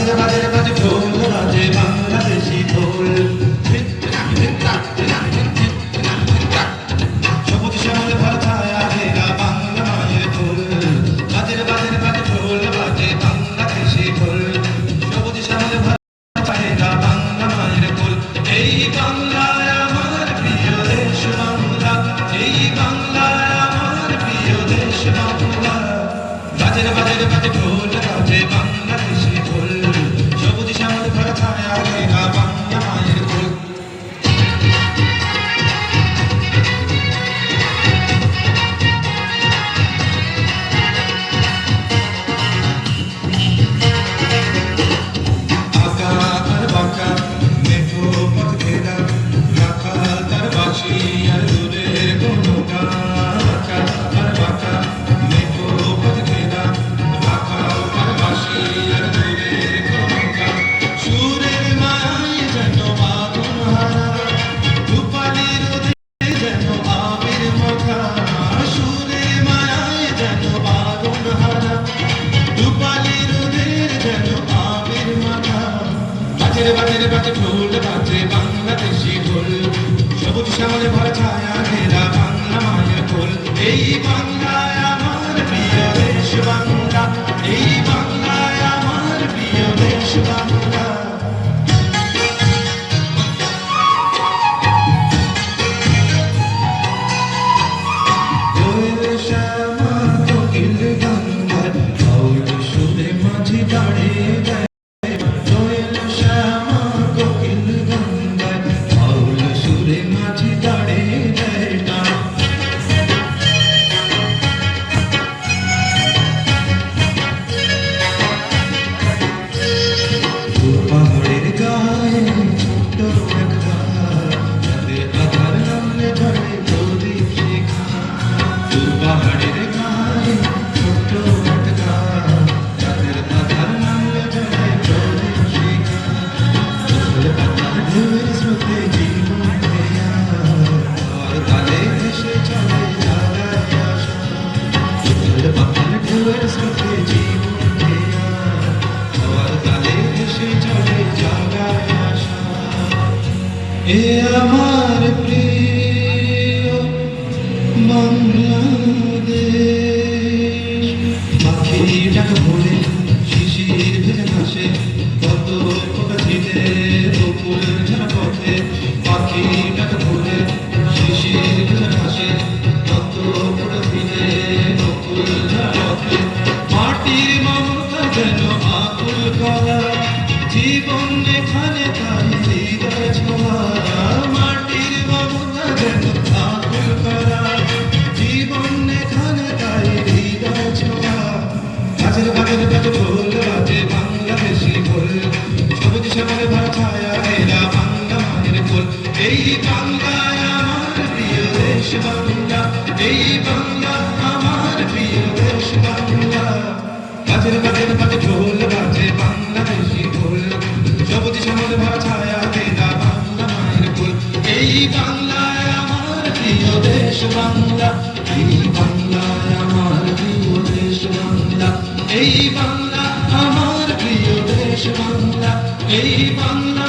বাজে বাজে বাজে ঢোল বাজে বাংলাদেশি ঢোল সবুজ শ্যামল ভরা ছায়া ঘেরা বাংলা মায়ের ঢোল বাজে বাজে বাজে ঢোল বাজে বাংলাদেশি ঢোল সবুজ শ্যামল ভরা ছায়া ঘেরা বাংলা মায়ের ঢোল এই বাংলায় আমার প্রিয় দেশ বাংলা এই বাংলায় আমার প্রিয় দেশ বাংলা বাজে বাজে বাজে ঢোল বাজে বাংলাদেশি ঢোল সবুজ শ্যামল ভরা ছায়া ঘেরা বাংলা মায়ের ঢোল আঁকা আর বাঁকা মেঠো পথ ঘেরা রাখাল তার বাঁশি আর দূরের কোনো গান আঁকা আর বাঁকা মেঠো পথ ঘেরা রাখাল তার বাঁশি আর দূরের কোনো গান সুরের মায়ায় যেন আগুন হারা রূপালীর ওদের যেন আবির মাখা সুরের মায়ায় যেন আগুন হারা রূপালীর ওদের যেন আবির মাখা বাজে বাজে বাজে ঢোল বাজে বাংলাদেশি ঢোল সবুজ শ্যামলে ভরা ছায়া ঘেরা বাংলা মায়ের ঢোল এই বাংলায় আমার প্রিয় দেশ বাংলা এই বাংলায় আমার প্রিয় দেশ বাংলা কোয়েল শ্যামা কোকিল গঙ্গার বাউল সুরে মাঝি দাঁড়িয়ে যায় কোয়েল শ্যামা কোকিল গঙ্গার বাউল সুরে মাঝি দাঁড়িয়ে যায় টান পাহাড়ের গায়ে ছোট্ট একটা চাঁদের আধার নামলে ঝরে প্রদীপ শিখা পাহাড়ের গায়ে ছোট্ট একটা চাঁদের আধার নামলে ঝরে প্রদীপ শিখা চোখের পাতার ঢেউয়ের স্রোতে জীবন দেয়া আর তালে ভেসে চলে জাগায় আশা চোখের পাতার ঢেউয়ের স্রোতে জীবন দেয়া আর তালে ভেসে চলে জাগায় আশা এ আমার প্রিয় বাংলাদেশ পাখির ডাক ভোরে শিশির ভেজা ঘাসে কত ফোঁটা ছিটে বকুল ঝরা পথে পাখির ডাক ভোরে শিশির ভেজা ঘাসে কত ফোঁটা ছিটে বকুল ঝরা পথে মাটির মমতা যেন আকুল করা জীবন এখানে তাই হৃদয় ছোঁয়া মাটির মমতা যেন আকুল করা জীবন এখানে তাই হৃদয় ছোঁয়া বাজে বাজে বাজে ঢোল বাজে বাংলাদেশি ঢোল সবুজ শ্যামলে ভরা ছায়া ঘেরা বাংলা মায়ের ঢোল এই বাংলায় আমার প্রিয় দেশ বাংলা এই বাংলা আমার প্রিয় দেশ বাংলা বাজে বাজে বাজে ঢোল বাজে বাংলাদেশি ঢোল সবুজ শ্যামলে ভরা ছায়া ঘেরা বাংলা মায়ের ঢোল এই বাংলায় আমার প্রিয় দেশ বাংলা এই বাংলায় আমার প্রিয় দেশ বাংলা এই বাংলা আমার প্রিয় দেশ বাংলা এই বাংলা